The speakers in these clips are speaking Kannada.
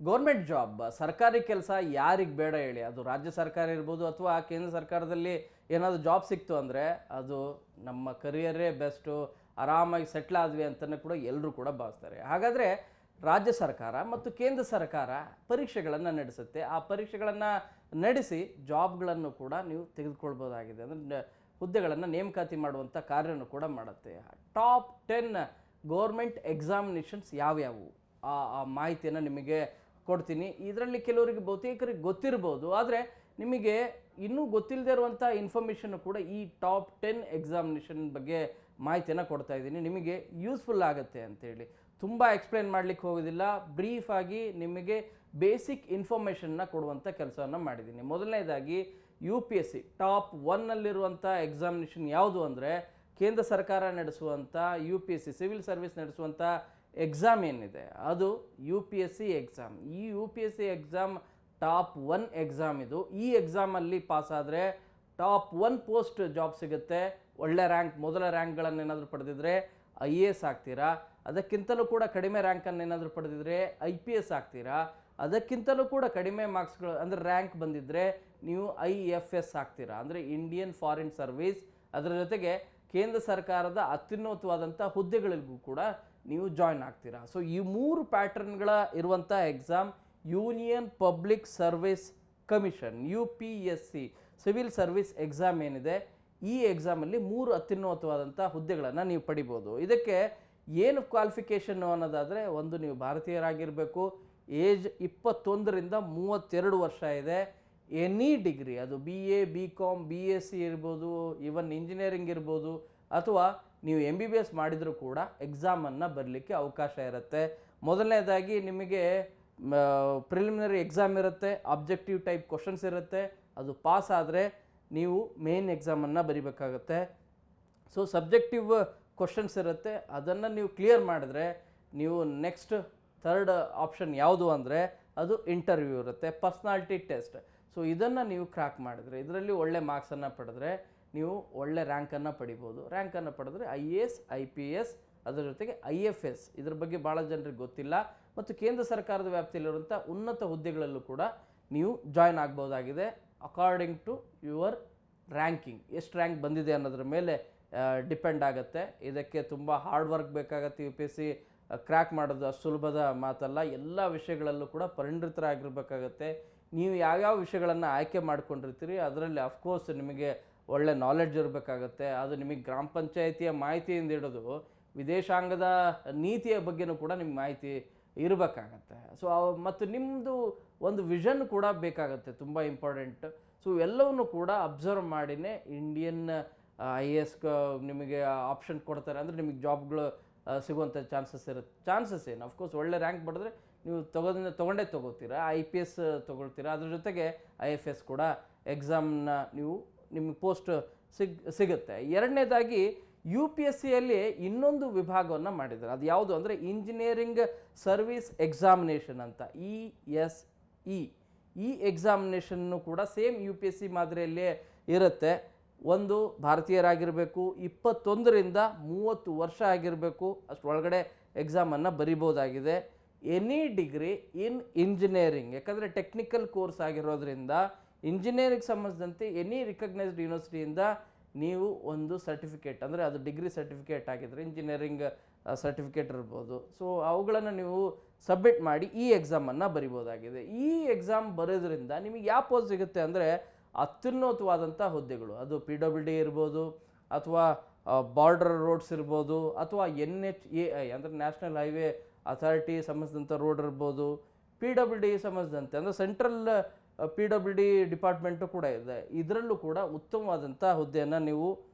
ಗೌರ್ಮೆಂಟ್ ಜಾಬ್ ಸರ್ಕಾರಿ ಕೆಲಸ ಯಾರಿಗೆ ಬೇಡ ಹೇಳಿ, ಅದು ರಾಜ್ಯ ಸರ್ಕಾರ ಇರ್ಬೋದು ಅಥವಾ ಕೇಂದ್ರ ಸರ್ಕಾರದಲ್ಲಿ ಏನಾದರೂ ಜಾಬ್ ಸಿಕ್ತು ಅಂದರೆ ಅದು ನಮ್ಮ ಕರಿಯರೇ ಬೆಸ್ಟು, ಆರಾಮಾಗಿ ಸೆಟ್ಲ್ ಆದ್ವಿ ಅಂತಲೇ ಕೂಡ ಎಲ್ಲರೂ ಕೂಡ ಭಾವಿಸ್ತಾರೆ. ಹಾಗಾದರೆ ರಾಜ್ಯ ಸರ್ಕಾರ ಮತ್ತು ಕೇಂದ್ರ ಸರ್ಕಾರ ಪರೀಕ್ಷೆಗಳನ್ನು ನಡೆಸುತ್ತೆ. ಆ ಪರೀಕ್ಷೆಗಳನ್ನು ನಡೆಸಿ ಜಾಬ್ಗಳನ್ನು ಕೂಡ ನೀವು ತೆಗೆದುಕೊಳ್ಬೋದಾಗಿದೆ. ಅಂದರೆ ಹುದ್ದೆಗಳನ್ನು ನೇಮಕಾತಿ ಮಾಡುವಂಥ ಕಾರ್ಯನೂ ಕೂಡ ಮಾಡುತ್ತೆ. ಟಾಪ್ 10 ಗೌರ್ಮೆಂಟ್ ಎಕ್ಸಾಮಿನೇಷನ್ಸ್ ಯಾವ್ಯಾವು ಆ ಮಾಹಿತಿಯನ್ನು ನಿಮಗೆ ಕೊಡ್ತೀನಿ. ಇದರಲ್ಲಿ ಕೆಲವರಿಗೆ ಬಹುತೇಕರಿಗೆ ಗೊತ್ತಿರ್ಬೋದು, ಆದರೆ ನಿಮಗೆ ಇನ್ನೂ ಗೊತ್ತಿಲ್ಲದೆ ಇರುವಂಥ ಇನ್ಫಾರ್ಮೇಷನ್ನು ಕೂಡ ಈ ಟಾಪ್ 10 ಎಕ್ಸಾಮಿನೇಷನ್ ಬಗ್ಗೆ ಮಾಹಿತಿಯನ್ನು ಕೊಡ್ತಾ ಇದ್ದೀನಿ. ನಿಮಗೆ ಯೂಸ್ಫುಲ್ ಆಗುತ್ತೆ ಅಂತೇಳಿ ತುಂಬ ಎಕ್ಸ್ಪ್ಲೇನ್ ಮಾಡಲಿಕ್ಕೆ ಹೋಗೋದಿಲ್ಲ, ಬ್ರೀಫಾಗಿ ನಿಮಗೆ ಬೇಸಿಕ್ ಇನ್ಫಾರ್ಮೇಷನ್ನ ಕೊಡುವಂಥ ಕೆಲಸವನ್ನು ಮಾಡಿದ್ದೀನಿ. ಮೊದಲನೇದಾಗಿ UPSC ಟಾಪ್ 1ನಲ್ಲಿರುವಂಥ ಎಕ್ಸಾಮಿನೇಷನ್ ಯಾವುದು ಅಂದರೆ ಕೇಂದ್ರ ಸರ್ಕಾರ ನಡೆಸುವಂಥ UPSC ಸಿವಿಲ್ ಸರ್ವಿಸ್ ನಡೆಸುವಂಥ ಎಕ್ಸಾಮ್ ಏನಿದೆ ಅದು UPSC ಎಕ್ಸಾಮ್. ಈ UPSC ಎಕ್ಸಾಮ್ ಟಾಪ್ 1 ಎಕ್ಸಾಮ್ ಇದು. ಈ ಎಕ್ಸಾಮಲ್ಲಿ ಪಾಸ್ ಆದರೆ ಟಾಪ್ 1 ಪೋಸ್ಟ್ ಜಾಬ್ ಸಿಗುತ್ತೆ. ಒಳ್ಳೆ ರ್ಯಾಂಕ್, ಮೊದಲ ರ್ಯಾಂಕ್ಗಳನ್ನು ಏನಾದರೂ ಪಡೆದಿದ್ರೆ IAS ಆಗ್ತೀರಾ. ಅದಕ್ಕಿಂತಲೂ ಕೂಡ ಕಡಿಮೆ ರ್ಯಾಂಕನ್ನು ಏನಾದರೂ ಪಡೆದಿದ್ರೆ IPS ಆಗ್ತೀರಾ. ಅದಕ್ಕಿಂತಲೂ ಕೂಡ ಕಡಿಮೆ ಮಾರ್ಕ್ಸ್ಗಳು ಅಂದರೆ ರ್ಯಾಂಕ್ ಬಂದಿದ್ದರೆ ನೀವು IFS ಆಗ್ತೀರಾ, ಅಂದರೆ ಇಂಡಿಯನ್ ಫಾರಿನ್ ಸರ್ವೀಸ್. ಅದರ ಜೊತೆಗೆ ಕೇಂದ್ರ ಸರ್ಕಾರದ ಅತ್ಯುನ್ನತವಾದಂಥ ಹುದ್ದೆಗಳಿಗೂ ಕೂಡ ನೀವು ಜಾಯ್ನ್ ಆಗ್ತೀರಾ. ಸೊ ಈ 3 ಪ್ಯಾಟರ್ನ್ಗಳ ಇರುವಂಥ exam union public service commission UPSC civil service exam ಏನಿದೆ, ಈ ಎಕ್ಸಾಮಲ್ಲಿ 3 ಅತ್ಯುನ್ನತವಾದಂಥ ಹುದ್ದೆಗಳನ್ನು ನೀವು ಪಡಿಬೋದು. ಇದಕ್ಕೆ ಏನು ಕ್ವಾಲಿಫಿಕೇಷನ್ನು ಅನ್ನೋದಾದರೆ, ಒಂದು ನೀವು ಭಾರತೀಯರಾಗಿರಬೇಕು, ಏಜ್ 21ರಿಂದ 32 ವರ್ಷ ಇದೆ, ಎನಿ ಡಿಗ್ರಿ, ಅದು BA BCom BSc ಇರ್ಬೋದು, ಈವನ್ ಇಂಜಿನಿಯರಿಂಗ್ ಇರ್ಬೋದು, ಅಥವಾ ನೀವು MBBS ಮಾಡಿದರೂ ಕೂಡ ಎಕ್ಸಾಮನ್ನು ಬರಲಿಕ್ಕೆ ಅವಕಾಶ ಇರುತ್ತೆ. ಮೊದಲನೇದಾಗಿ ನಿಮಗೆ ಪ್ರಿಲಿಮಿನರಿ ಎಕ್ಸಾಮ್ ಇರುತ್ತೆ, ಆಬ್ಜೆಕ್ಟಿವ್ ಟೈಪ್ ಕ್ವಶನ್ಸ್ ಇರುತ್ತೆ. ಅದು ಪಾಸ್ ಆದರೆ ನೀವು ಮೇನ್ ಎಕ್ಸಾಮನ್ನು ಬರಿಬೇಕಾಗತ್ತೆ. ಸೊ ಸಬ್ಜೆಕ್ಟಿವ್ ಕ್ವಶನ್ಸ್ ಇರುತ್ತೆ, ಅದನ್ನು ನೀವು ಕ್ಲಿಯರ್ ಮಾಡಿದ್ರೆ ನೀವು ನೆಕ್ಸ್ಟ್ 3rd ಆಪ್ಷನ್ ಯಾವುದು ಅಂದರೆ ಅದು ಇಂಟರ್ವ್ಯೂ ಇರುತ್ತೆ, ಪರ್ಸ್ನಾಲಿಟಿ ಟೆಸ್ಟ್. ಸೊ ಇದನ್ನು ನೀವು ಕ್ರ್ಯಾಕ್ ಮಾಡಿದ್ರೆ, ಇದರಲ್ಲಿ ಒಳ್ಳೆ ಮಾರ್ಕ್ಸನ್ನು ಪಡೆದ್ರೆ ನೀವು ಒಳ್ಳೆ ರ್ಯಾಂಕನ್ನು ಪಡಿಬೋದು. ರ್ಯಾಂಕನ್ನು ಪಡೆದ್ರೆ IAS IPS ಅದರ ಜೊತೆಗೆ IFS, ಇದ್ರ ಬಗ್ಗೆ ಭಾಳ ಜನರಿಗೆ ಗೊತ್ತಿಲ್ಲ. ಮತ್ತು ಕೇಂದ್ರ ಸರ್ಕಾರದ ವ್ಯಾಪ್ತಿಯಲ್ಲಿರುವಂಥ ಉನ್ನತ ಹುದ್ದೆಗಳಲ್ಲೂ ಕೂಡ ನೀವು ಜಾಯ್ನ್ ಆಗ್ಬೋದಾಗಿದೆ. ಅಕಾರ್ಡಿಂಗ್ ಟು ಯುವರ್ ರ್ಯಾಂಕಿಂಗ್, ಎಷ್ಟು ರ್ಯಾಂಕ್ ಬಂದಿದೆ ಅನ್ನೋದ್ರ ಮೇಲೆ ಡಿಪೆಂಡ್ ಆಗುತ್ತೆ. ಇದಕ್ಕೆ ತುಂಬ ಹಾರ್ಡ್ ವರ್ಕ್ ಬೇಕಾಗತ್ತೆ. UPSC ಕ್ರ್ಯಾಕ್ ಮಾಡೋದು ಅಷ್ಟು ಸುಲಭದ ಮಾತಲ್ಲ. ಎಲ್ಲ ವಿಷಯಗಳಲ್ಲೂ ಕೂಡ ಪರಿಣಿತರಾಗಿರ್ಬೇಕಾಗತ್ತೆ. ನೀವು ಯಾವ್ಯಾವ ವಿಷಯಗಳನ್ನು ಆಯ್ಕೆ ಮಾಡ್ಕೊಂಡಿರ್ತೀರಿ ಅದರಲ್ಲಿ ಅಫ್ಕೋರ್ಸ್ ನಿಮಗೆ ಒಳ್ಳೆ ನಾಲೆಡ್ಜ್ ಇರಬೇಕಾಗತ್ತೆ. ಅದು ನಿಮಗೆ ಗ್ರಾಮ ಪಂಚಾಯಿತಿಯ ಮಾಹಿತಿಯಿಂದ ಹಿಡಿದು ವಿದೇಶಾಂಗದ ನೀತಿಯ ಬಗ್ಗೆನೂ ಕೂಡ ನಿಮ್ಗೆ ಮಾಹಿತಿ ಇರಬೇಕಾಗತ್ತೆ. ಸೊ ಮತ್ತು ನಿಮ್ಮದು ಒಂದು ವಿಷನ್ ಕೂಡ ಬೇಕಾಗತ್ತೆ, ತುಂಬ ಇಂಪಾರ್ಟೆಂಟ್. ಸೊ ಎಲ್ಲವನ್ನೂ ಕೂಡ ಅಬ್ಸರ್ವ್ ಮಾಡಿನೇ ಇಂಡಿಯನ್ IAS ನಿಮಗೆ ಆಪ್ಷನ್ ಕೊಡ್ತಾರೆ. ಅಂದರೆ ನಿಮಗೆ ಜಾಬ್ಗಳು ಸಿಗುವಂಥ ಚಾನ್ಸಸ್ ಏನು, ಅಫ್ಕೋರ್ಸ್ ಒಳ್ಳೆ ರ್ಯಾಂಕ್ ಪಡೆದ್ರೆ ನೀವು ತೊಗೊಂಡೇ ತೊಗೋತೀರಾ, IPS ತೊಗೊಳ್ತೀರಾ. ಅದ್ರ ಜೊತೆಗೆ IFS ಕೂಡ ಎಕ್ಸಾಮ್ನ ನಿಮಗೆ ಪೋಸ್ಟ್ ಸಿಗುತ್ತೆ. ಎರಡನೇದಾಗಿ UPSCಯಲ್ಲಿ ಇನ್ನೊಂದು ವಿಭಾಗವನ್ನು ಮಾಡಿದ್ದಾರೆ. ಅದು ಯಾವುದು ಅಂದರೆ ಇಂಜಿನಿಯರಿಂಗ್ ಸರ್ವಿಸ್ ಎಕ್ಸಾಮಿನೇಷನ್ ಅಂತ, ESE. ಈ ಎಕ್ಸಾಮಿನೇಷನ್ನು ಕೂಡ ಸೇಮ್ UPSC ಮಾದರಿಯಲ್ಲೇ ಇರುತ್ತೆ. ಒಂದು ಭಾರತೀಯರಾಗಿರಬೇಕು, 21ರಿಂದ 30 ವರ್ಷ ಆಗಿರಬೇಕು, ಅಷ್ಟರೊಳಗಡೆ ಎಕ್ಸಾಮನ್ನು ಬರಿಬೋದಾಗಿದೆ. ಎನಿ ಡಿಗ್ರಿ ಇನ್ ಇಂಜಿನಿಯರಿಂಗ್, ಯಾಕಂದರೆ ಟೆಕ್ನಿಕಲ್ ಕೋರ್ಸ್ ಆಗಿರೋದ್ರಿಂದ ಇಂಜಿನಿಯರಿಂಗ್ ಸಂಬಂಧಿಸಿದಂತೆ ಎನಿ ರಿಕಗ್ನೈಸ್ಡ್ ಯೂನಿವರ್ಸಿಟಿಯಿಂದ ನೀವು ಒಂದು ಸರ್ಟಿಫಿಕೇಟ್, ಅಂದರೆ ಅದು ಡಿಗ್ರಿ ಸರ್ಟಿಫಿಕೇಟ್ ಆಗಿದ್ದರೆ ಇಂಜಿನಿಯರಿಂಗ್ ಸರ್ಟಿಫಿಕೇಟ್ ಇರ್ಬೋದು. ಸೊ ಅವುಗಳನ್ನು ನೀವು ಸಬ್ಮಿಟ್ ಮಾಡಿ ಈ ಎಕ್ಸಾಮನ್ನು ಬರಿಬೋದಾಗಿದೆ. ಈ ಎಕ್ಸಾಮ್ ಬರೋದ್ರಿಂದ ನಿಮಗೆ ಯಾವ ಪೋಸ್ಟ್ ಸಿಗುತ್ತೆ ಅಂದರೆ ಅತ್ಯುನ್ನತವಾದಂಥ ಹುದ್ದೆಗಳು, ಅದು PWD ಇರ್ಬೋದು, ಅಥವಾ ಬಾರ್ಡರ್ ರೋಡ್ಸ್ ಇರ್ಬೋದು, ಅಥವಾ NHAI ಅಂದರೆ ನ್ಯಾಷನಲ್ ಹೈವೇ ಅಥಾರಿಟಿ ಸಂಬಂಧಿಸಿದಂಥ ರೋಡ್ ಇರ್ಬೋದು, PWD ಸಂಬಂಧಿಸಿದಂತೆ ಅಂದರೆ ಸೆಂಟ್ರಲ್ PWD ಡಿಪಾರ್ಟ್ಮೆಂಟು ಕೂಡ ಇದೆ. ಇದರಲ್ಲೂ ಕೂಡ ಉತ್ತಮವಾದಂಥ ಹುದ್ದೆಯನ್ನು ನೀವು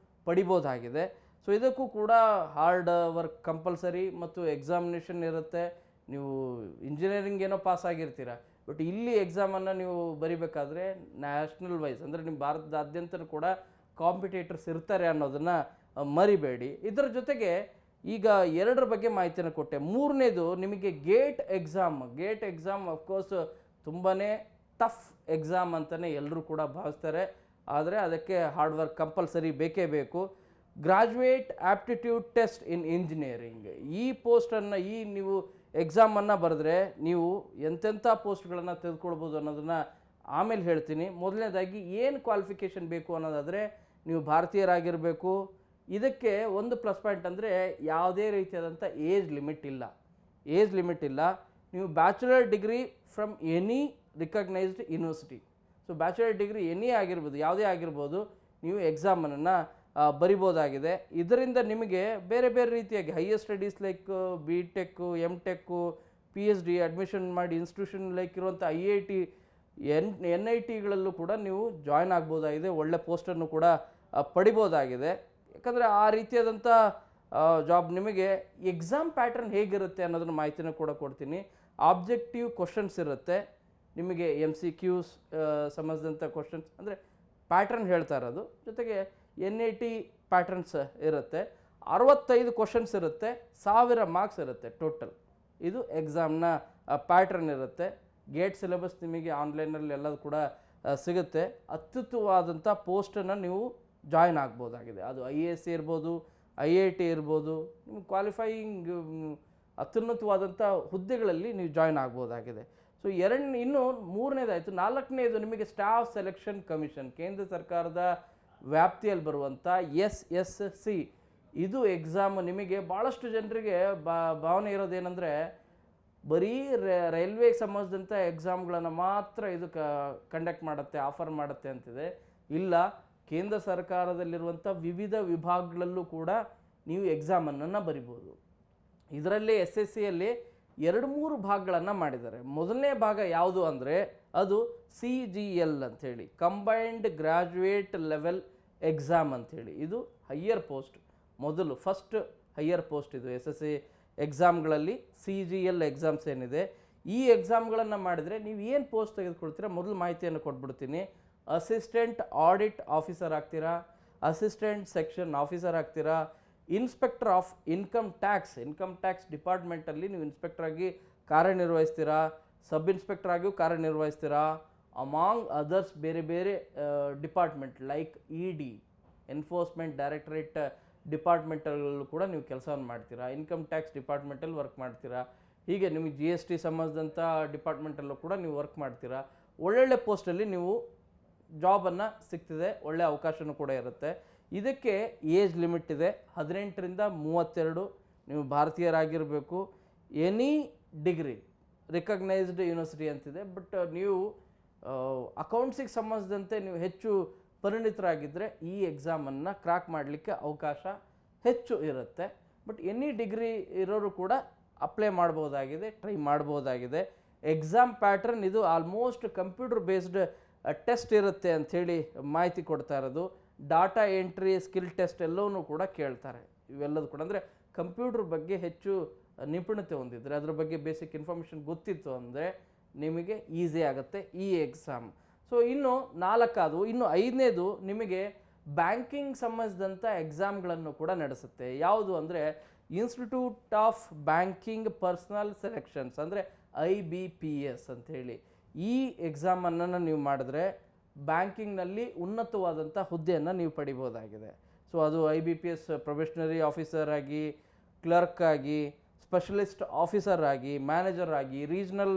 ಪಡಿಬೋದಾಗಿದೆ. ಸೊ ಇದಕ್ಕೂ ಕೂಡ ಹಾರ್ಡ್ ವರ್ಕ್ ಕಂಪಲ್ಸರಿ ಮತ್ತು ಎಕ್ಸಾಮಿನೇಷನ್ ಇರುತ್ತೆ. ನೀವು ಇಂಜಿನಿಯರಿಂಗ್ ಏನೋ ಪಾಸ್ ಆಗಿರ್ತೀರ, ಬಟ್ ಇಲ್ಲಿ ಎಕ್ಸಾಮನ್ನು ನೀವು ಬರಿಬೇಕಾದ್ರೆ ನ್ಯಾಷನಲ್ ವೈಸ್ ಅಂದರೆ ನಿಮ್ಮ ಭಾರತದಾದ್ಯಂತ ಕೂಡ ಕಾಂಪಿಟೇಟರ್ಸ್ ಇರ್ತಾರೆ ಅನ್ನೋದನ್ನು ಮರಿಬೇಡಿ. ಇದರ ಜೊತೆಗೆ ಈಗ 2 ಬಗ್ಗೆ ಮಾಹಿತಿಯನ್ನು ಕೊಟ್ಟೆ. 3ನೇದು ನಿಮಗೆ ಗೇಟ್ ಎಕ್ಸಾಮ್ ಅಫ್ಕೋರ್ಸ್ ತುಂಬಾ ಟಫ್ ಎಕ್ಸಾಮ್ ಅಂತಲೇ ಎಲ್ಲರೂ ಕೂಡ ಭಾವಿಸ್ತಾರೆ. ಆದರೆ ಅದಕ್ಕೆ ಹಾರ್ಡ್ ವರ್ಕ್ ಕಂಪಲ್ಸರಿ ಬೇಕೇ ಬೇಕು. Graduate aptitude test in engineering, ಈ ಪೋಸ್ಟನ್ನು ನೀವು ಎಕ್ಸಾಮನ್ನು ಬರೆದ್ರೆ ನೀವು ಎಂತೆಂಥ ಪೋಸ್ಟ್ಗಳನ್ನು ತೆಗೆದುಕೊಳ್ಬೋದು ಅನ್ನೋದನ್ನು ಆಮೇಲೆ ಹೇಳ್ತೀನಿ. ಮೊದಲನೇದಾಗಿ ಏನು ಕ್ವಾಲಿಫಿಕೇಷನ್ ಬೇಕು ಅನ್ನೋದಾದರೆ ನೀವು ಭಾರತೀಯರಾಗಿರಬೇಕು. ಇದಕ್ಕೆ ಒಂದು ಪ್ಲಸ್ ಪಾಯಿಂಟ್ ಅಂದರೆ ಯಾವುದೇ ರೀತಿಯಾದಂಥ ಏಜ್ ಲಿಮಿಟ್ ಇಲ್ಲ. ನೀವು bachelor degree from any recognised university. So bachelor degree any ಆಗಿರ್ಬೋದು, ಯಾವುದೇ ಆಗಿರ್ಬೋದು, ನೀವು ಎಕ್ಸಾಮನ್ನು ಬರಿಬೋದಾಗಿದೆ. ಇದರಿಂದ ನಿಮಗೆ ಬೇರೆ ಬೇರೆ ರೀತಿಯಾಗಿ higher studies like BTech, MTech, PhD admission ಮಾಡಿ ಇನ್ಸ್ಟಿಟ್ಯೂಷನ್ ಲೈಕ್ ಇರುವಂಥ IIT, NITಗಳಲ್ಲೂ ಕೂಡ ನೀವು ಜಾಯ್ನ್ ಆಗ್ಬೋದಾಗಿದೆ. ಒಳ್ಳೆ ಪೋಸ್ಟನ್ನು ಕೂಡ ಪಡಿಬೋದಾಗಿದೆ. ಯಾಕಂದರೆ ಆ ರೀತಿಯಾದಂಥ ಜಾಬ್ ನಿಮಗೆ ಎಕ್ಸಾಮ್ ಪ್ಯಾಟರ್ನ್ ಹೇಗಿರುತ್ತೆ ಅನ್ನೋದನ್ನ ಮಾಹಿತಿನ ಕೂಡ ಕೊಡ್ತೀನಿ. ಆಬ್ಜೆಕ್ಟಿವ್ ಕ್ವಶನ್ಸ್ ಇರುತ್ತೆ, ನಿಮಗೆ MCQs ಸಂಬಂಧಿಸಿದಂಥ ಕ್ವಶನ್ಸ್ ಅಂದರೆ ಪ್ಯಾಟರ್ನ್ ಹೇಳ್ತಾ ಇರೋದು. ಜೊತೆಗೆ NIT ಪ್ಯಾಟರ್ನ್ಸ್ ಇರುತ್ತೆ. 65 ಕ್ವಶನ್ಸ್ ಇರುತ್ತೆ, 1000 ಮಾರ್ಕ್ಸ್ ಇರುತ್ತೆ ಟೋಟಲ್. ಇದು ಎಕ್ಸಾಮ್ನ ಪ್ಯಾಟರ್ನ್ ಇರುತ್ತೆ. ಗೇಟ್ ಸಿಲೆಬಸ್ ನಿಮಗೆ ಆನ್ಲೈನಲ್ಲಿ ಎಲ್ಲದು ಕೂಡ ಸಿಗುತ್ತೆ. ಅತ್ಯುತ್ತಮವಾದಂಥ ಪೋಸ್ಟನ್ನು ನೀವು ಜಾಯ್ನ್ ಆಗ್ಬೋದಾಗಿದೆ. ಅದು IAS ಇರ್ಬೋದು, IIT ಇರ್ಬೋದು. ನಿಮ್ಗೆ ಕ್ವಾಲಿಫೈಯಿಂಗ್ ಅತ್ಯುನ್ನತವಾದಂಥ ಹುದ್ದೆಗಳಲ್ಲಿ ನೀವು ಜಾಯ್ನ್ ಆಗ್ಬೋದಾಗಿದೆ. ಸೊ ಇನ್ನು ಮೂರನೇದಾಯಿತು. ನಾಲ್ಕನೇದು ನಿಮಗೆ ಸ್ಟಾಫ್ ಸೆಲೆಕ್ಷನ್ ಕಮಿಷನ್, ಕೇಂದ್ರ ಸರ್ಕಾರದ ವ್ಯಾಪ್ತಿಯಲ್ಲಿ ಬರುವಂಥ SSC. ಇದು ಎಕ್ಸಾಮ್ ನಿಮಗೆ ಭಾಳಷ್ಟು ಜನರಿಗೆ ಭಾವನೆ ಇರೋದೇನೆಂದರೆ ಬರೀ ರೈಲ್ವೆಗೆ ಸಂಬಂಧಿಸಿದಂಥ ಎಕ್ಸಾಮ್ಗಳನ್ನು ಮಾತ್ರ ಇದು ಕಂಡಕ್ಟ್ ಮಾಡುತ್ತೆ, ಆಫರ್ ಮಾಡುತ್ತೆ ಅಂತಿದೆ. ಇಲ್ಲ, ಕೇಂದ್ರ ಸರ್ಕಾರದಲ್ಲಿರುವಂಥ ವಿವಿಧ ವಿಭಾಗಗಳಲ್ಲೂ ಕೂಡ ನೀವು ಎಕ್ಸಾಮನ್ನು ಬರಿಬೋದು. ಇದರಲ್ಲಿ SSCಯಲ್ಲಿ 2-3 ಭಾಗಗಳನ್ನು ಮಾಡಿದ್ದಾರೆ. ಮೊದಲನೇ ಭಾಗ ಯಾವುದು ಅಂದರೆ ಅದು CGL ಅಂಥೇಳಿ, ಕಂಬೈನ್ಡ್ ಗ್ರ್ಯಾಜುಯೇಟ್ ಲೆವೆಲ್ ಎಕ್ಸಾಮ್ ಅಂಥೇಳಿ. ಇದು higher post, first higher post ಇದು SSC ಎಕ್ಸಾಮ್ಗಳಲ್ಲಿ. CGL ಎಕ್ಸಾಮ್ಸ್ ಏನಿದೆ, ಈ ಎಕ್ಸಾಮ್ಗಳನ್ನು ಮಾಡಿದರೆ ನೀವು ಏನು ಪೋಸ್ಟ್ ತೆಗೆದುಕೊಳ್ತೀರಾ ಮೊದಲು ಮಾಹಿತಿಯನ್ನು ಕೊಟ್ಬಿಡ್ತೀನಿ. ಅಸಿಸ್ಟೆಂಟ್ ಆಡಿಟ್ ಆಫೀಸರ್ ಆಗ್ತೀರಾ, ಅಸಿಸ್ಟೆಂಟ್ ಸೆಕ್ಷನ್ ಆಫೀಸರ್ ಆಗ್ತೀರಾ, ಇನ್ಸ್ಪೆಕ್ಟರ್ ಆಫ್ ಇನ್ಕಮ್ ಟ್ಯಾಕ್ಸ್ ಡಿಪಾರ್ಟ್ಮೆಂಟಲ್ಲಿ ನೀವು ಇನ್ಸ್ಪೆಕ್ಟರ್ ಆಗಿ ಕಾರ್ಯನಿರ್ವಹಿಸ್ತೀರಾ, ಸಬ್ ಇನ್ಸ್ಪೆಕ್ಟರ್ ಆಗಿಯೂ ಕಾರ್ಯನಿರ್ವಹಿಸ್ತೀರಾ. ಅಮಾಂಗ್ ಅದರ್ಸ್ ಬೇರೆ ಬೇರೆ department like ED, enforcement directorate ಡಿಪಾರ್ಟ್ಮೆಂಟಲ್ಲೂ ಕೂಡ ನೀವು ಕೆಲಸವನ್ನು ಮಾಡ್ತೀರಾ. ಇನ್ಕಮ್ ಟ್ಯಾಕ್ಸ್ ಡಿಪಾರ್ಟ್ಮೆಂಟಲ್ಲಿ ವರ್ಕ್ ಮಾಡ್ತೀರಾ. ಹೀಗೆ ನಿಮಗೆ GST ಸಂಬಂಧಿಸಿದಂಥ ಡಿಪಾರ್ಟ್ಮೆಂಟಲ್ಲೂ ಕೂಡ ನೀವು ವರ್ಕ್ ಮಾಡ್ತೀರಾ. ಒಳ್ಳೊಳ್ಳೆ ಪೋಸ್ಟಲ್ಲಿ ನೀವು ಜಾಬನ್ನು ಸಿಗ್ತಿದೆ, ಒಳ್ಳೆಯ ಅವಕಾಶವೂ ಕೂಡ ಇರುತ್ತೆ. ಇದಕ್ಕೆ ಏಜ್ ಲಿಮಿಟ್ ಇದೆ, 18ರಿಂದ 32. ನೀವು ಭಾರತೀಯರಾಗಿರಬೇಕು. ಎನಿ ಡಿಗ್ರಿ ರಿಕಗ್ನೈಸ್ಡ್ ಯೂನಿವರ್ಸಿಟಿ ಅಂತಿದೆ. ಬಟ್ ನೀವು ಅಕೌಂಟ್ಸಿಗೆ ಸಂಬಂಧಿಸಿದಂತೆ ನೀವು ಹೆಚ್ಚು ಪರಿಣಿತರಾಗಿದ್ದರೆ ಈ ಎಕ್ಸಾಮನ್ನು ಕ್ರ್ಯಾಕ್ ಮಾಡಲಿಕ್ಕೆ ಅವಕಾಶ ಹೆಚ್ಚು ಇರುತ್ತೆ. ಬಟ್ ಎನಿ ಡಿಗ್ರಿ ಇರೋರು ಕೂಡ ಅಪ್ಲೈ ಮಾಡ್ಬೋದಾಗಿದೆ, ಟ್ರೈ ಮಾಡ್ಬೋದಾಗಿದೆ. ಎಕ್ಸಾಮ್ ಪ್ಯಾಟರ್ನ್ ಇದು ಆಲ್ಮೋಸ್ಟ್ ಕಂಪ್ಯೂಟರ್ ಬೇಸ್ಡ್ ಟೆಸ್ಟ್ ಇರುತ್ತೆ ಅಂಥೇಳಿ ಮಾಹಿತಿ ಕೊಡ್ತಾ ಇರೋದು. ಡಾಟಾ ಎಂಟ್ರಿ, ಸ್ಕಿಲ್ ಟೆಸ್ಟ್ ಎಲ್ಲವೂ ಕೂಡ ಕೇಳ್ತಾರೆ. ಇವೆಲ್ಲದೂ ಕೂಡ ಅಂದರೆ ಕಂಪ್ಯೂಟರ್ ಬಗ್ಗೆ ಹೆಚ್ಚು ನಿಪುಣತೆ ಹೊಂದಿದ್ರೆ, ಅದ್ರ ಬಗ್ಗೆ ಬೇಸಿಕ್ ಇನ್ಫಾರ್ಮೇಷನ್ ಗೊತ್ತಿತ್ತು ಅಂದರೆ ನಿಮಗೆ ಈಸಿ ಆಗುತ್ತೆ ಈ ಎಕ್ಸಾಮ್. ಸೊ ಇನ್ನು 4 ಆದವು. ಇನ್ನು 5ನೇದು ನಿಮಗೆ ಬ್ಯಾಂಕಿಂಗ್ ಸಂಬಂಧಿಸಿದಂಥ ಎಕ್ಸಾಮ್ಗಳನ್ನು ಕೂಡ ನಡೆಸುತ್ತೆ. ಯಾವುದು ಅಂದರೆ institute of banking personal selections, ಅಂದರೆ IBPS ಅಂಥೇಳಿ. ಈ ಎಕ್ಸಾಮನ್ನು ನೀವು ಮಾಡಿದ್ರೆ ಬ್ಯಾಂಕಿಂಗ್ನಲ್ಲಿ ಉನ್ನತವಾದಂಥ ಹುದ್ದೆಯನ್ನು ನೀವು ಪಡಿಬೋದಾಗಿದೆ. ಸೊ ಅದು IBPS ಪ್ರೊಬೇಷನರಿ ಆಫೀಸರ್ ಆಗಿ, ಕ್ಲರ್ಕ್ ಆಗಿ, ಸ್ಪೆಷಲಿಸ್ಟ್ ಆಫೀಸರ್ ಆಗಿ, ಮ್ಯಾನೇಜರ್ ಆಗಿ, ರೀಜ್ನಲ್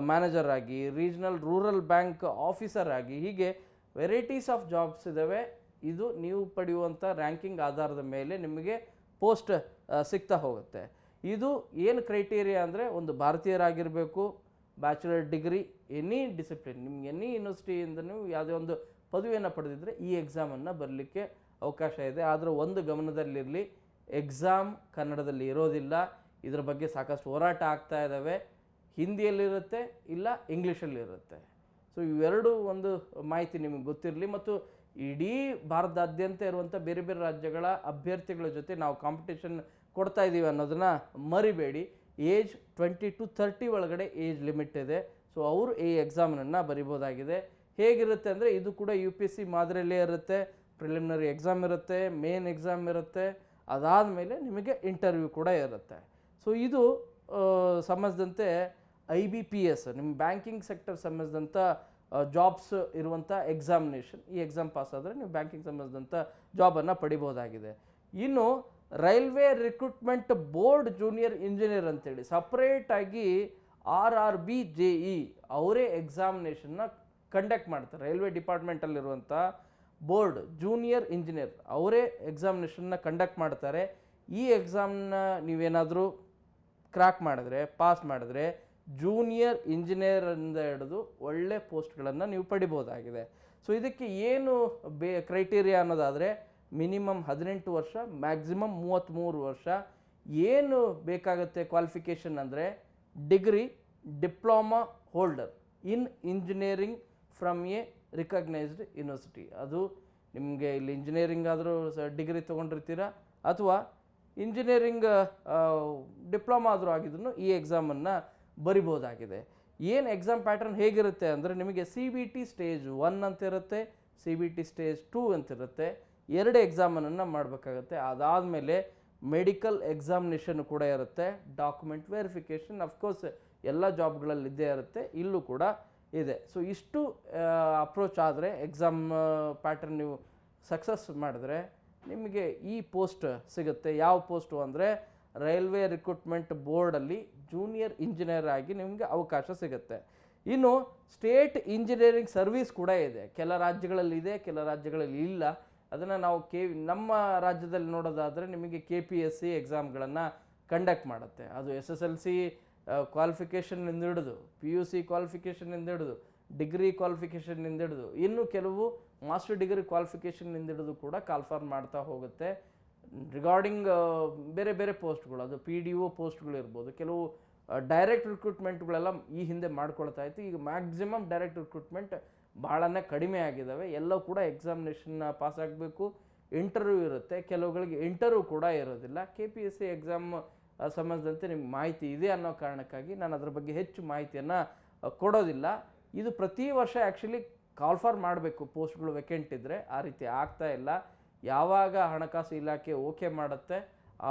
ಮ್ಯಾನೇಜರ್ ಆಗಿ, ರೀಜ್ನಲ್ ರೂರಲ್ ಬ್ಯಾಂಕ್ ಆಫೀಸರ್ ಆಗಿ, ಹೀಗೆ ವೆರೈಟೀಸ್ ಆಫ್ ಜಾಬ್ಸ್ ಇದ್ದಾವೆ. ಇದು ನೀವು ಪಡೆಯುವಂಥ ರ್ಯಾಂಕಿಂಗ್ ಆಧಾರದ ಮೇಲೆ ನಿಮಗೆ ಪೋಸ್ಟ್ ಸಿಗ್ತಾ ಹೋಗುತ್ತೆ. ಇದು ಏನು ಕ್ರೈಟೀರಿಯಾ ಅಂದರೆ ಒಂದು ಭಾರತೀಯರಾಗಿರಬೇಕು, ಬ್ಯಾಚುಲರ್ ಡಿಗ್ರಿ, ಎನಿ ಡಿಸಿಪ್ಲಿನ್, ನಿಮ್ಗೆ ಎನಿ ಯೂನಿವರ್ಸಿಟಿಯಿಂದ ನೀವು ಯಾವುದೇ ಒಂದು ಪದವಿಯನ್ನು ಪಡೆದಿದ್ದರೆ ಈ ಎಕ್ಸಾಮನ್ನು ಬರಲಿಕ್ಕೆ ಅವಕಾಶ ಇದೆ. ಆದರೆ ಒಂದು ಗಮನದಲ್ಲಿರಲಿ, ಎಕ್ಸಾಮ್ ಕನ್ನಡದಲ್ಲಿ ಇರೋದಿಲ್ಲ. ಇದರ ಬಗ್ಗೆ ಸಾಕಷ್ಟು ಹೋರಾಟ ಆಗ್ತಾ ಇದ್ದಾವೆ. ಹಿಂದಿಯಲ್ಲಿರುತ್ತೆ, ಇಲ್ಲ ಇಂಗ್ಲೀಷಲ್ಲಿರುತ್ತೆ. ಸೊ ಇವೆರಡು ಒಂದು ಮಾಹಿತಿ ನಿಮಗೆ ಗೊತ್ತಿರಲಿ. ಮತ್ತು ಇಡೀ ಭಾರತದಾದ್ಯಂತ ಇರುವಂಥ ಬೇರೆ ಬೇರೆ ರಾಜ್ಯಗಳ ಅಭ್ಯರ್ಥಿಗಳ ಜೊತೆ ನಾವು ಕಾಂಪಿಟೇಷನ್ ಕೊಡ್ತಾ ಇದ್ದೀವಿ ಅನ್ನೋದನ್ನು ಮರಿಬೇಡಿ. ಏಜ್ 20 to 30 ಒಳಗಡೆ ಏಜ್ ಲಿಮಿಟ್ ಇದೆ. ಸೊ ಅವರು ಈ ಎಕ್ಸಾಮನ್ನು ಬರಿಬೋದಾಗಿದೆ. ಹೇಗಿರುತ್ತೆ ಅಂದರೆ ಇದು ಕೂಡ UPSC ಮಾದರಿಯಲ್ಲೇ ಇರುತ್ತೆ. ಪ್ರಿಲಿಮಿನರಿ ಎಕ್ಸಾಮ್ ಇರುತ್ತೆ, ಮೇನ್ ಎಕ್ಸಾಮ್ ಇರುತ್ತೆ, ಅದಾದಮೇಲೆ ನಿಮಗೆ ಇಂಟರ್ವ್ಯೂ ಕೂಡ ಇರುತ್ತೆ. ಸೊ ಇದು ಸಂಬಂಧಿಸಿದಂತೆ IBPS, ನಿಮ್ಮ ಬ್ಯಾಂಕಿಂಗ್ ಸೆಕ್ಟರ್ ಸಂಬಂಧಿಸಿದಂಥ ಜಾಬ್ಸ್ ಇರುವಂಥ ಎಕ್ಸಾಮಿನೇಷನ್. ಈ ಎಕ್ಸಾಮ್ ಪಾಸ್ ಆದರೆ ನೀವು ಬ್ಯಾಂಕಿಂಗ್ ಸಂಬಂಧಿಸಿದಂಥ ಜಾಬನ್ನು ಪಡಿಬೋದಾಗಿದೆ. ಇನ್ನು railway recruitment board junior engineer ಅಂತೇಳಿ ಸಪ್ರೇಟಾಗಿ RRBJE ಅವರೇ ಎಕ್ಸಾಮಿನೇಷನ್ನ ಕಂಡಕ್ಟ್ ಮಾಡ್ತಾರೆ. ರೈಲ್ವೆ ಡಿಪಾರ್ಟ್ಮೆಂಟಲ್ಲಿರುವಂಥ ಬೋರ್ಡ್ ಜೂನಿಯರ್ ಇಂಜಿನಿಯರ್ ಅವರೇ ಎಕ್ಸಾಮಿನೇಷನ್ನ ಕಂಡಕ್ಟ್ ಮಾಡ್ತಾರೆ. ಈ ಎಕ್ಸಾಮ್ನ ನೀವೇನಾದರೂ ಕ್ರ್ಯಾಕ್ ಮಾಡಿದ್ರೆ, ಪಾಸ್ ಮಾಡಿದ್ರೆ, ಜೂನಿಯರ್ ಇಂಜಿನಿಯರಿಂದ ಹಿಡಿದು ಒಳ್ಳೆ ಪೋಸ್ಟ್ಗಳನ್ನು ನೀವು ಪಡಿಬೋದಾಗಿದೆ. ಸೊ ಇದಕ್ಕೆ ಏನು ಕ್ರೈಟೀರಿಯಾ ಅನ್ನೋದಾದರೆ ಮಿನಿಮಮ್ 18 ವರ್ಷ, ಮ್ಯಾಕ್ಸಿಮಮ್ 33 ವರ್ಷ. ಏನು ಬೇಕಾಗುತ್ತೆ ಕ್ವಾಲಿಫಿಕೇಷನ್ ಅಂದರೆ degree, diploma holder in engineering from A recognised university. ಅದು ನಿಮಗೆ ಇಲ್ಲಿ ಇಂಜಿನಿಯರಿಂಗ್ ಆದರೂ ಡಿಗ್ರಿ ತೊಗೊಂಡಿರ್ತೀರ ಅಥವಾ ಇಂಜಿನಿಯರಿಂಗ್ ಡಿಪ್ಲೊಮಾ ಆದರೂ ಆಗಿದ್ರು ಈ ಎಕ್ಸಾಮನ್ನು ಬರಿಬೋದಾಗಿದೆ. ಏನು ಎಕ್ಸಾಮ್ ಪ್ಯಾಟರ್ನ್ ಹೇಗಿರುತ್ತೆ ಅಂದರೆ ನಿಮಗೆ CBT ಸ್ಟೇಜ್ 1 ಅಂತ ಇರುತ್ತೆ, CBT ಸ್ಟೇಜ್ 2 ಅಂತಿರುತ್ತೆ. 2 ಎಕ್ಸಾಮನ್ನು ಮಾಡಬೇಕಾಗುತ್ತೆ. ಅದಾದಮೇಲೆ ಮೆಡಿಕಲ್ ಎಕ್ಸಾಮಿನೇಷನ್ ಕೂಡ ಇರುತ್ತೆ, ಡಾಕ್ಯುಮೆಂಟ್ ವೆರಿಫಿಕೇಷನ್ ಅಫ್ಕೋರ್ಸ್ ಎಲ್ಲ ಜಾಬ್ಗಳಲ್ಲಿ ಇದ್ದೇ ಇರುತ್ತೆ, ಇಲ್ಲೂ ಕೂಡ ಇದೆ. ಸೊ ಇಷ್ಟು ಅಪ್ರೋಚ್ ಆದರೆ ಎಕ್ಸಾಮ್ ಪ್ಯಾಟರ್ನ್ ನೀವು ಸಕ್ಸಸ್ ಮಾಡಿದ್ರೆ ನಿಮಗೆ ಈ ಪೋಸ್ಟ್ ಸಿಗುತ್ತೆ. ಯಾವ ಪೋಸ್ಟು ಅಂದರೆ ರೈಲ್ವೆ ರಿಕ್ರೂಟ್ಮೆಂಟ್ ಬೋರ್ಡಲ್ಲಿ ಜೂನಿಯರ್ ಇಂಜಿನಿಯರ್ ಆಗಿ ನಿಮಗೆ ಅವಕಾಶ ಸಿಗುತ್ತೆ. ಇನ್ನು ಸ್ಟೇಟ್ ಇಂಜಿನಿಯರಿಂಗ್ ಸರ್ವಿಸ್ ಕೂಡ ಇದೆ. ಕೆಲ ರಾಜ್ಯಗಳಲ್ಲಿ ಇದೆ, ಕೆಲ ರಾಜ್ಯಗಳಲ್ಲಿ ಇಲ್ಲ. ಅದನ್ನು ನಾವು ನಮ್ಮ ರಾಜ್ಯದಲ್ಲಿ ನೋಡೋದಾದರೆ ನಿಮಗೆ KPSC ಎಕ್ಸಾಮ್ಗಳನ್ನು ಕಂಡಕ್ಟ್ ಮಾಡುತ್ತೆ. ಅದು SSLC ಕ್ವಾಲಿಫಿಕೇಷನ್ನಿಂದ ಹಿಡಿದು PUC ಕ್ವಾಲಿಫಿಕೇಷನ್ನಿಂದ ಹಿಡಿದು ಡಿಗ್ರಿ ಕ್ವಾಲಿಫಿಕೇಷನ್ನಿಂದ ಹಿಡಿದು ಇನ್ನು ಕೆಲವು ಮಾಸ್ಟರ್ ಡಿಗ್ರಿ ಕ್ವಾಲಿಫಿಕೇಷನ್ನಿಂದ ಹಿಡಿದು ಕೂಡ ಕಾಲ್ಫಾರ್ ಮಾಡ್ತಾ ಹೋಗುತ್ತೆ. ರಿಗಾರ್ಡಿಂಗ್ ಬೇರೆ ಬೇರೆ ಪೋಸ್ಟ್ಗಳು, ಅದು PDO ಪೋಸ್ಟ್ಗಳು ಇರ್ಬೋದು, ಕೆಲವು ಡೈರೆಕ್ಟ್ ರಿಕ್ರೂಟ್ಮೆಂಟ್ಗಳೆಲ್ಲ ಈ ಹಿಂದೆ ಮಾಡ್ಕೊಳ್ತಾ ಇತ್ತು. ಈಗ ಮ್ಯಾಕ್ಸಿಮಮ್ ಡೈರೆಕ್ಟ್ ರಿಕ್ರೂಟ್ಮೆಂಟ್ ಭಾಳನೇ ಕಡಿಮೆ ಆಗಿದ್ದಾವೆ. ಎಲ್ಲವೂ ಕೂಡ ಎಕ್ಸಾಮಿನೇಷನ್ನ ಪಾಸ್ ಆಗಬೇಕು, ಇಂಟರ್ವ್ಯೂ ಇರುತ್ತೆ, ಕೆಲವುಗಳಿಗೆ ಇಂಟರ್ವ್ಯೂ ಕೂಡ ಇರೋದಿಲ್ಲ. KPSC ಎಕ್ಸಾಮ್ ಸಂಬಂಧಿಸಿದಂತೆ ನಿಮ್ಗೆ ಮಾಹಿತಿ ಇದೆ ಅನ್ನೋ ಕಾರಣಕ್ಕಾಗಿ ನಾನು ಅದರ ಬಗ್ಗೆ ಹೆಚ್ಚು ಮಾಹಿತಿಯನ್ನು ಕೊಡೋದಿಲ್ಲ. ಇದು ಪ್ರತಿ ವರ್ಷ ಆ್ಯಕ್ಚುಲಿ ಕಾಲ್ಫಾರ್ ಮಾಡಬೇಕು ಪೋಸ್ಟ್ಗಳು ವೇಕೆಂಟ್ ಇದ್ದರೆ, ಆ ರೀತಿ ಆಗ್ತಾ ಇಲ್ಲ. ಯಾವಾಗ ಹಣಕಾಸು ಇಲಾಖೆ ಓಕೆ ಮಾಡುತ್ತೆ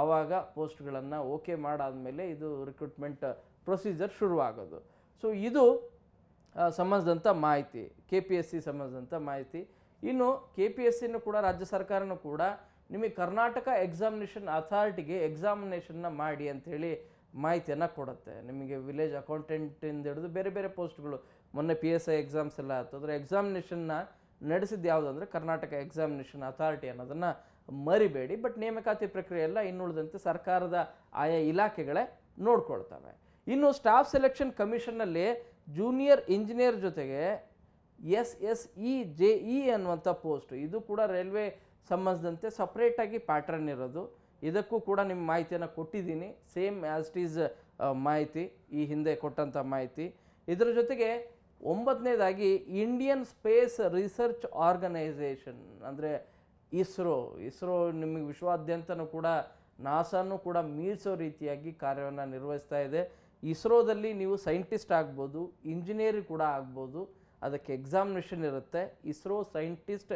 ಆವಾಗ ಪೋಸ್ಟ್ಗಳನ್ನು ಓಕೆ ಮಾಡಾದಮೇಲೆ ಇದು ರಿಕ್ರೂಟ್ಮೆಂಟ್ ಪ್ರೊಸೀಜರ್ ಶುರುವಾಗೋದು. ಸೊ ಇದು ಸಂಬಂಧಿಸಿದಂಥ ಮಾಹಿತಿ, KPSC ಸಂಬಂಧಿಸಿದಂಥ ಮಾಹಿತಿ. ಇನ್ನು KPSCನೂ ಕೂಡ ರಾಜ್ಯ ಸರ್ಕಾರನೂ ಕೂಡ ನಿಮಗೆ ಕರ್ನಾಟಕ ಎಕ್ಸಾಮಿನೇಷನ್ ಅಥಾರಿಟಿಗೆ ಎಕ್ಸಾಮಿನೇಷನ್ನ ಮಾಡಿ ಅಂಥೇಳಿ ಮಾಹಿತಿಯನ್ನು ಕೊಡುತ್ತೆ. ನಿಮಗೆ ವಿಲೇಜ್ ಅಕೌಂಟೆಂಟಿಂದ ಹಿಡಿದು ಬೇರೆ ಬೇರೆ ಪೋಸ್ಟ್ಗಳು, ಮೊನ್ನೆ PSI ಎಕ್ಸಾಮ್ಸ್ ಎಲ್ಲ ಆಯ್ತು, ಅದರ ಎಕ್ಸಾಮಿನೇಷನ್ನ ನಡೆಸಿದ್ದು ಯಾವುದು ಅಂದರೆ ಕರ್ನಾಟಕ ಎಕ್ಸಾಮಿನೇಷನ್ ಅಥಾರಿಟಿ ಅನ್ನೋದನ್ನು ಮರಿಬೇಡಿ. ಬಟ್ ನೇಮಕಾತಿ ಪ್ರಕ್ರಿಯೆ ಎಲ್ಲ ಇನ್ನುಳಿದಂತೆ ಸರ್ಕಾರದ ಆಯಾ ಇಲಾಖೆಗಳೇ ನೋಡ್ಕೊಳ್ತವೆ. ಇನ್ನು ಸ್ಟಾಫ್ ಸೆಲೆಕ್ಷನ್ ಕಮಿಷನ್ನಲ್ಲಿ ಜೂನಿಯರ್ ಇಂಜಿನಿಯರ್ ಜೊತೆಗೆ SSEJE ಅನ್ನುವಂಥ ಪೋಸ್ಟು, ಇದು ಕೂಡ ರೈಲ್ವೆ ಸಂಬಂಧಿಸಿದಂತೆ ಸಪ್ರೇಟಾಗಿ ಪ್ಯಾಟ್ರನ್ ಇರೋದು. ಇದಕ್ಕೂ ಕೂಡ ನಿಮ್ಮ ಮಾಹಿತಿಯನ್ನು ಕೊಟ್ಟಿದ್ದೀನಿ, ಸೇಮ್ ಆ್ಯಸ್ ಇಟ್ ಈಸ್ ಮಾಹಿತಿ, ಈ ಹಿಂದೆ ಕೊಟ್ಟಂಥ ಮಾಹಿತಿ. ಇದರ ಜೊತೆಗೆ 9ನೇದಾಗಿ ಇಂಡಿಯನ್ ಸ್ಪೇಸ್ ರಿಸರ್ಚ್ ಆರ್ಗನೈಸೇಷನ್ ಅಂದರೆ ಇಸ್ರೋ ನಿಮಗೆ ವಿಶ್ವಾದ್ಯಂತನೂ ಕೂಡ ನಾಸಾನೂ ಕೂಡ ಮೀರಿಸೋ ರೀತಿಯಾಗಿ ಕಾರ್ಯವನ್ನು ನಿರ್ವಹಿಸ್ತಾ ಇದೆ. ಇಸ್ರೋದಲ್ಲಿ ನೀವು ಸೈಂಟಿಸ್ಟ್ ಆಗ್ಬೋದು, ಇಂಜಿನಿಯರ್ ಕೂಡ ಆಗ್ಬೋದು, ಅದಕ್ಕೆ ಎಕ್ಸಾಮಿನೇಷನ್ ಇರುತ್ತೆ. ಇಸ್ರೋ ಸೈಂಟಿಸ್ಟ್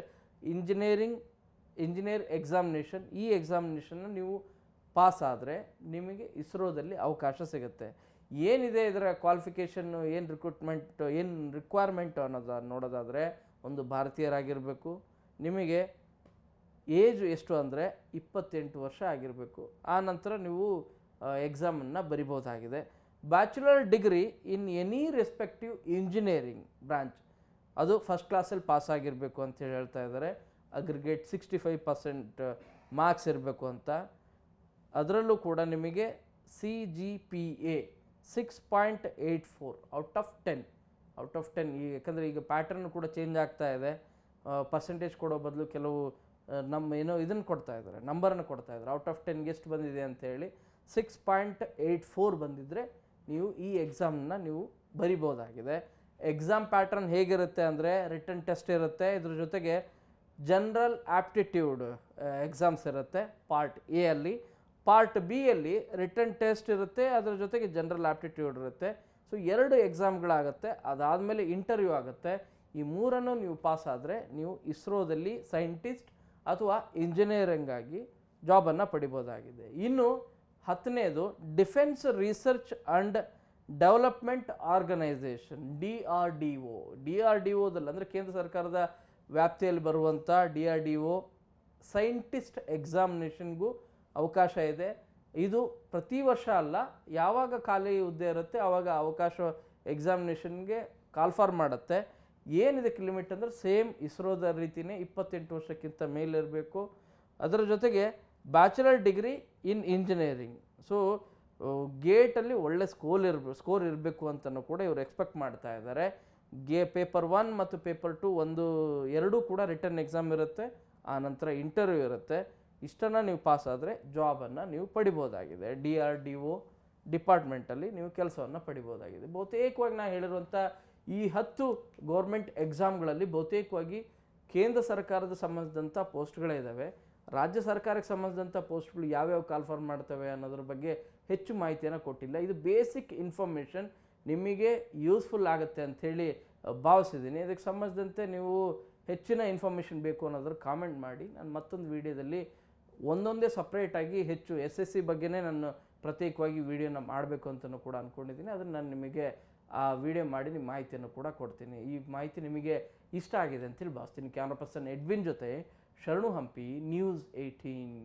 ಇಂಜಿನಿಯರ್ ಎಕ್ಸಾಮಿನೇಷನ್, ಈ ಎಕ್ಸಾಮಿನೇಷನ್ನ ನೀವು ಪಾಸ್ ಆದರೆ ನಿಮಗೆ ಇಸ್ರೋದಲ್ಲಿ ಅವಕಾಶ ಸಿಗುತ್ತೆ. ಏನಿದೆ ಇದರ ಕ್ವಾಲಿಫಿಕೇಷನ್ನು, ಏನು ರಿಕ್ರೂಟ್ಮೆಂಟ್, ಏನು ರಿಕ್ವೈರ್ಮೆಂಟು ನೋಡೋದಾದರೆ ಒಂದು ಭಾರತೀಯರಾಗಿರಬೇಕು, ನಿಮಗೆ ಏಜ್ ಎಷ್ಟು ಅಂದರೆ 28 ವರ್ಷ ಆಗಿರಬೇಕು. ಆ ನಂತರ ನೀವು ಎಕ್ಸಾಮನ್ನು ಬರಿಬೋದಾಗಿದೆ. Bachelor degree in any respective engineering branch, ಅದು ಫಸ್ಟ್ ಕ್ಲಾಸಲ್ಲಿ ಪಾಸ್ ಆಗಿರಬೇಕು ಅಂತ ಹೇಳ್ತಾ ಇದ್ದಾರೆ. ಅಗ್ರಿಗೇಟ್ 65% ಮಾರ್ಕ್ಸ್ ಇರಬೇಕು ಅಂತ. ಅದರಲ್ಲೂ ಕೂಡ ನಿಮಗೆ CGPA 6.84 ಔಟ್ ಆಫ್ 10. ಈಗ ಯಾಕಂದರೆ ಈಗ ಪ್ಯಾಟರ್ನ್ ಕೂಡ ಚೇಂಜ್ ಆಗ್ತಾ ಇದೆ. ಪರ್ಸೆಂಟೇಜ್ ಕೊಡೋ ಬದಲು ಕೆಲವು ಇದನ್ನು ಕೊಡ್ತಾ ಇದ್ದಾರೆ, ನಂಬರನ್ನು ಕೊಡ್ತಾ ಇದ್ದಾರೆ. ಔಟ್ ಆಫ್ 10ಗೆ ಎಷ್ಟು ಬಂದಿದೆ ಅಂಥೇಳಿ 6.84 ಬಂದಿದ್ದರೆ ನೀವು ಈ ಎಕ್ಸಾಮ್ನ ನೀವು ಬರಿಬೋದಾಗಿದೆ. ಎಕ್ಸಾಮ್ ಪ್ಯಾಟರ್ನ್ ಹೇಗಿರುತ್ತೆ ಅಂದರೆ ರಿಟನ್ ಟೆಸ್ಟ್ ಇರುತ್ತೆ, ಇದ್ರ ಜೊತೆಗೆ ಜನರಲ್ ಆಪ್ಟಿಟ್ಯೂಡ್ ಎಕ್ಸಾಮ್ಸ್ ಇರುತ್ತೆ ಪಾರ್ಟ್ ಎ ಅಲ್ಲಿ. ಪಾರ್ಟ್ ಬಿ ಅಲ್ಲಿ ರಿಟನ್ ಟೆಸ್ಟ್ ಇರುತ್ತೆ, ಅದರ ಜೊತೆಗೆ ಜನರಲ್ ಆಪ್ಟಿಟ್ಯೂಡ್ ಇರುತ್ತೆ. ಸೊ 2 ಎಕ್ಸಾಮ್ಗಳಾಗುತ್ತೆ. ಅದಾದಮೇಲೆ ಇಂಟರ್ವ್ಯೂ ಆಗುತ್ತೆ. ಈ 3 ನೀವು ಪಾಸ್ ಆದರೆ ನೀವು ಇಸ್ರೋದಲ್ಲಿ ಸೈಂಟಿಸ್ಟ್ ಅಥವಾ ಇಂಜಿನಿಯರಿಂಗ್ ಆಗಿ ಜಾಬನ್ನು ಪಡಿಬೋದಾಗಿದೆ. ಇನ್ನು 10ನೇದು defence research and development organisation, DRDOದಲ್ಲಿ ಅಂದರೆ ಕೇಂದ್ರ ಸರ್ಕಾರದ ವ್ಯಾಪ್ತಿಯಲ್ಲಿ ಬರುವಂಥ DRDO ಸೈಂಟಿಸ್ಟ್ ಎಕ್ಸಾಮಿನೇಷನ್ಗೂ ಅವಕಾಶ ಇದೆ. ಇದು ಪ್ರತಿ ವರ್ಷ ಅಲ್ಲ, ಯಾವಾಗ ಖಾಲಿ ಹುದ್ದೆ ಇರುತ್ತೆ ಆವಾಗ ಅವಕಾಶ ಎಕ್ಸಾಮಿನೇಷನ್ಗೆ ಕಾಲ್ಫಾರ್ ಮಾಡುತ್ತೆ. ಏನಿದಕ್ಕೆ ಲಿಮಿಟ್ ಅಂದರೆ ಸೇಮ್ ಇಸ್ರೋದ ರೀತಿಯೇ 28 ವರ್ಷಕ್ಕಿಂತ ಮೇಲಿರಬೇಕು. ಅದರ ಜೊತೆಗೆ bachelor degree in engineering. So ಗೇಟಲ್ಲಿ ಒಳ್ಳೆ ಸ್ಕೋರ್ ಇರಬೇಕು ಅಂತಲೂ ಕೂಡ ಇವರು ಎಕ್ಸ್ಪೆಕ್ಟ್ ಮಾಡ್ತಾ ಇದ್ದಾರೆ. ಪೇಪರ್ 1 ಮತ್ತು ಪೇಪರ್ 2 ಎರಡೂ ಕೂಡ ರಿಟರ್ನ್ ಎಕ್ಸಾಮ್ ಇರುತ್ತೆ, ಆ ನಂತರ ಇಂಟರ್ವ್ಯೂ ಇರುತ್ತೆ. ಇಷ್ಟನ್ನು ನೀವು ಪಾಸ್ ಆದರೆ ಜಾಬನ್ನು ನೀವು ಪಡಿಬೋದಾಗಿದೆ. DRDO ಡಿಪಾರ್ಟ್ಮೆಂಟಲ್ಲಿ ನೀವು ಕೆಲಸವನ್ನು ಪಡಿಬೋದಾಗಿದೆ. ಬಹುತೇಕವಾಗಿ ನಾನು ಹೇಳಿರುವಂಥ ಈ 10 ಗೌರ್ಮೆಂಟ್ ಎಕ್ಸಾಮ್ಗಳಲ್ಲಿ ಬಹುತೇಕವಾಗಿ ಕೇಂದ್ರ ಸರ್ಕಾರದ ಸಂಬಂಧಿಸಿದಂಥ ಪೋಸ್ಟ್ಗಳೇ ಇದ್ದಾವೆ. ರಾಜ್ಯ ಸರ್ಕಾರಕ್ಕೆ ಸಂಬಂಧಿಸಿದಂಥ ಪೋಸ್ಟ್ಗಳು ಯಾವ್ಯಾವ ಕಾಲ್ಫಾರ್ಮ್ ಮಾಡ್ತವೆ ಅನ್ನೋದ್ರ ಬಗ್ಗೆ ಹೆಚ್ಚು ಮಾಹಿತಿಯನ್ನು ಕೊಟ್ಟಿಲ್ಲ. ಇದು ಬೇಸಿಕ್ ಇನ್ಫಾರ್ಮೇಷನ್ ನಿಮಗೆ ಯೂಸ್ಫುಲ್ ಆಗುತ್ತೆ ಅಂಥೇಳಿ ಭಾವಿಸಿದ್ದೀನಿ. ಇದಕ್ಕೆ ಸಂಬಂಧಿಸಿದಂತೆ ನೀವು ಹೆಚ್ಚಿನ ಇನ್ಫಾರ್ಮೇಷನ್ ಬೇಕು ಅನ್ನೋದ್ರ ಕಾಮೆಂಟ್ ಮಾಡಿ. ನಾನು ಮತ್ತೊಂದು ವೀಡಿಯೋದಲ್ಲಿ ಒಂದೊಂದೇ ಸಪ್ರೇಟಾಗಿ ಹೆಚ್ಚು SSC ಬಗ್ಗೆನೇ ನಾನು ಪ್ರತ್ಯೇಕವಾಗಿ ವೀಡಿಯೋನ ಮಾಡಬೇಕು ಅಂತಲೂ ಕೂಡ ಅಂದ್ಕೊಂಡಿದ್ದೀನಿ. ಅದನ್ನು ನಾನು ನಿಮಗೆ ಆ ವಿಡಿಯೋ ಮಾಡಿ ನಿಮ್ಮ ಮಾಹಿತಿಯನ್ನು ಕೂಡ ಕೊಡ್ತೀನಿ. ಈ ಮಾಹಿತಿ ನಿಮಗೆ ಇಷ್ಟ ಆಗಿದೆ ಅಂತೇಳಿ ಭಾವಿಸ್ತೀನಿ. ಕ್ಯಾಮ್ರಾ ಪರ್ಸನ್ ಎಡ್ವಿನ್ ಜೊತೆ ಶರಣು ಹಂಪಿ, ನ್ಯೂಸ್ 18.